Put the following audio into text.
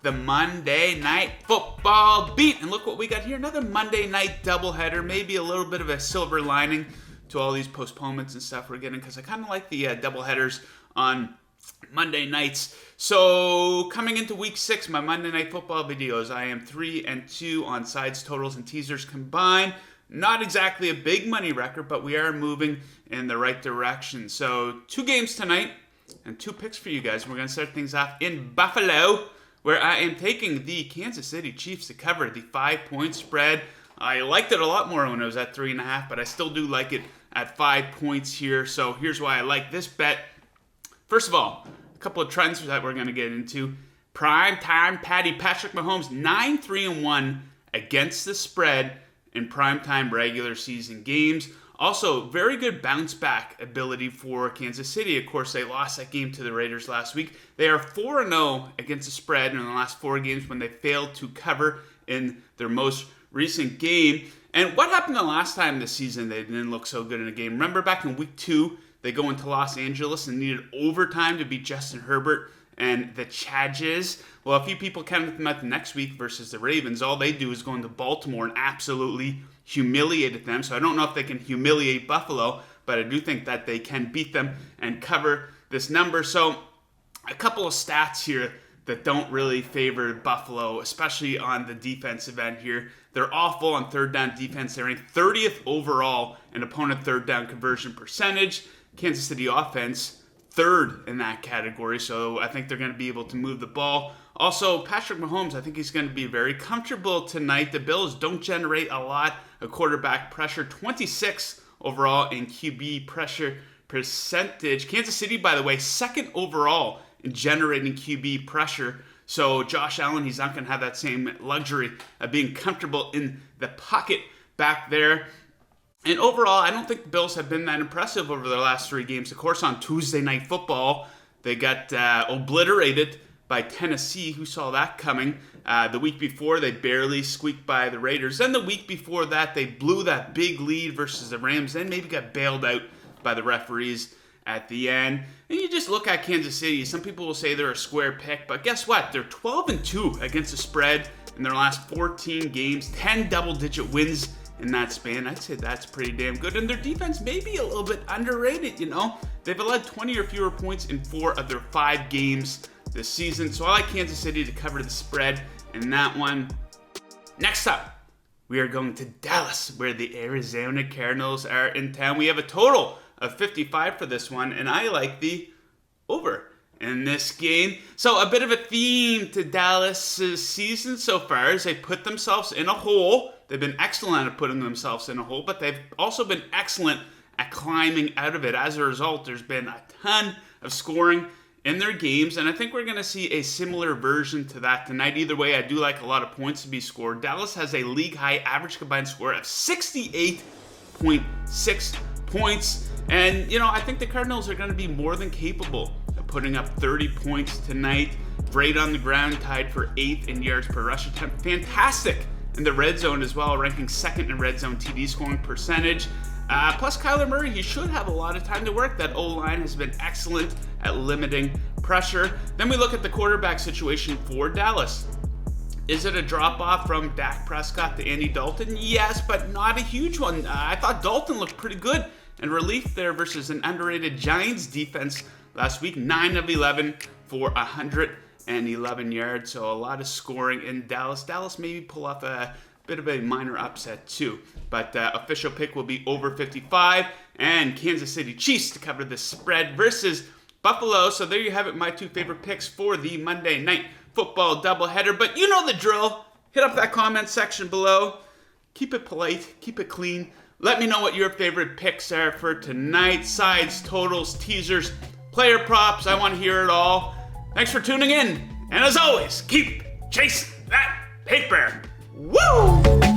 the Monday Night Football Beat. And look what we got here, another Monday night doubleheader, maybe a little bit of a silver lining to all these postponements and stuff we're getting, because I kind of like the doubleheaders on Monday nights. So coming into week 6, my Monday Night Football videos, I am 3-2 on sides, totals, and teasers combined. Not exactly a big money record, but we are moving in the right direction. So 2 games tonight and 2 picks for you guys. We're going to start things off in Buffalo, where I am taking the Kansas City Chiefs to cover the 5-point spread. I liked it a lot more when it was at 3.5, but I still do like it at 5 points here. So here's why I like this bet. First of all, a couple of trends that we're going to get into. Prime time Patty Patrick Mahomes, 9-3-1 against the spread in primetime regular season games. Also, very good bounce back ability for Kansas City. Of course, they lost that game to the Raiders last week. They are 4-0 against the spread in the last 4 games when they failed to cover in their most recent game. And what happened the last time this season they didn't look so good in a game? Remember back in week 2, they go into Los Angeles and needed overtime to beat Justin Herbert and the Chargers. Well, a few people counted them out the next week versus the Ravens. All they do is go into Baltimore and absolutely humiliated them. So I don't know if they can humiliate Buffalo, but I do think that they can beat them and cover this number. So a couple of stats here that don't really favor Buffalo, especially on the defensive end here. They're awful on third down defense. They're ranked 30th overall in opponent third down conversion percentage. Kansas City offense, 3rd in that category, so I think they're going to be able to move the ball. Also, Patrick Mahomes, I think he's going to be very comfortable tonight. The Bills don't generate a lot of quarterback pressure, 26 overall in QB pressure percentage. Kansas City, by the way, 2nd overall in generating QB pressure. So Josh Allen, he's not going to have that same luxury of being comfortable in the pocket back there. And overall, I don't think the Bills have been that impressive over their last 3 games. Of course, on Tuesday Night Football, they got obliterated by Tennessee. Who saw that coming? The week before, they barely squeaked by the Raiders. Then the week before that, they blew that big lead versus the Rams. Then maybe got bailed out by the referees at the end. And you just look at Kansas City. Some people will say they're a square pick, but guess what? They're 12-2 against the spread in their last 14 games. 10 double-digit wins in that span. I'd say that's pretty damn good. And their defense may be a little bit underrated, you know. They've allowed 20 or fewer points in 4 of their 5 games this season. So I like Kansas City to cover the spread in that one. Next up, we are going to Dallas, where the Arizona Cardinals are in town. We have a total of 55 for this one, and I like the over in this game. So a bit of a theme to Dallas's season so far is they put themselves in a hole. They've been excellent at putting themselves in a hole, but they've also been excellent at climbing out of it. As a result, there's been a ton of scoring in their games, and I think we're going to see a similar version to that tonight. Either way, I do like a lot of points to be scored. Dallas has a league-high average combined score of 68.6 points, and, you know, I think the Cardinals are going to be more than capable of putting up 30 points tonight. Great on the ground, tied for 8th in yards per rush attempt. Fantastic in the red zone as well, ranking 2nd in red zone TD scoring percentage. Plus Kyler Murray, he should have a lot of time to work. That O-line has been excellent at limiting pressure. Then we look at the quarterback situation for Dallas. Is it a drop-off from Dak Prescott to Andy Dalton? Yes, but not a huge one. I thought Dalton looked pretty good in relief there versus an underrated Giants defense last week. 9 of 11 for 111 yards, so a lot of scoring in Dallas. Dallas maybe pull off a bit of a minor upset too, but official pick will be over 55, and Kansas City Chiefs to cover the spread versus Buffalo. So there you have it, my 2 favorite picks for the Monday Night Football doubleheader. But you know the drill. Hit up that comment section below. Keep it polite, keep it clean. Let me know what your favorite picks are for tonight. Sides, totals, teasers, player props. I want to hear it all. Thanks for tuning in. And as always, keep chasing that paper. Woo!